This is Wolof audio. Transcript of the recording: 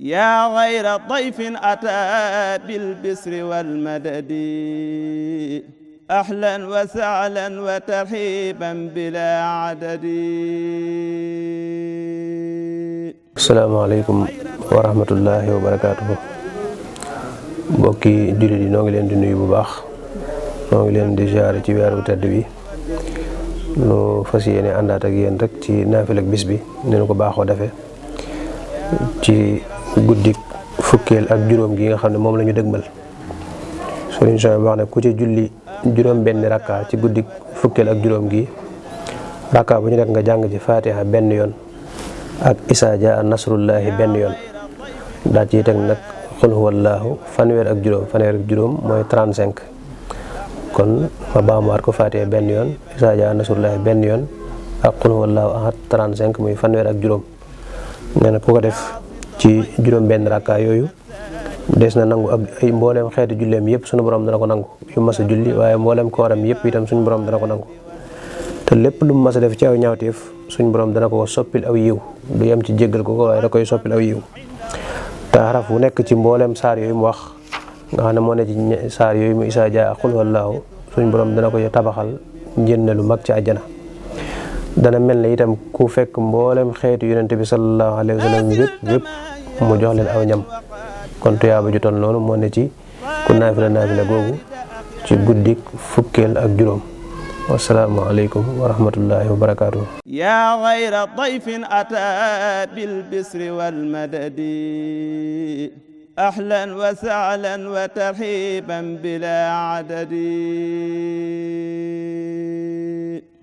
yaa xayra dayfin ataa bil bisri wal madadi ahlan wa sahlan wa tarhiban bilaa adadi. asalaamaaleykum wa rahmatullahi wa barakaatuhu. mbokki jullit yi noo ngi leen di nuyu bu baax, noo ngi leen di ziare ci weeru tedd bi. nu fas yéene àndaat ak yéen rek ci naafila ak bis bi ni nu ko baaxoo defee ci guddik fukkeel ak juróom gi nga xam ne moom la ñu dëgmal. Sëriñ Souhaïbou wax ne ku ci julli juróom benn rakka ci guddik fukkeel ak juróom gi, rakka bu ñu nekk nga jàng ci fatiha benn yoon ak isaa jaa nasrullahi benn yoon, daal ciy teg nag xul huwallaahu fanweer ak juróom mooy 35. kon ma baamuwaat ko fatiha benn yoon, isaa jaa nasrullahi benn yoon ak xul huwallaahu ahad 35 muy fanweer ak juróom. nee na ku ko def ci juróom benn rakka yooyu des na nangu ak ay mbooleem xeeti julleem yëpp suñu borom dana ko nangu, yu mas a julli waaye mbooleem kooram yëpp itam suñu borom dana ko nangu. te lépp lu mu mas a def ci aw ñaawteef suñu borom dana ko soppil aw yiw, du yem ci jéggal ko waaye da koy soppil aw yiw. te xaraf wu nekk ci mbooleem saar yooyu mu wax nga xam ne moo ne ci saar yooyu mu isaa jaa xul wallaahu, suñu borom dana koy tabaxal njënne lu mag ci àjjana. dana mel ne itam ku fekk mboolem xeetu yonente bi sallallahu alayhi wa sallam yëpp mu jox leen aw ñam. kon tuyaaba ju toll noonu moo ne ci ku naafila googu ci guddik fukkeel ak juróom. wassalaamu aleykum wa rahmatullahi wa barakaatuh. yaa xayra dayfin ataa bil bisri wal madadi ahlan wa sahlan wa tarhiban bilaa adadi.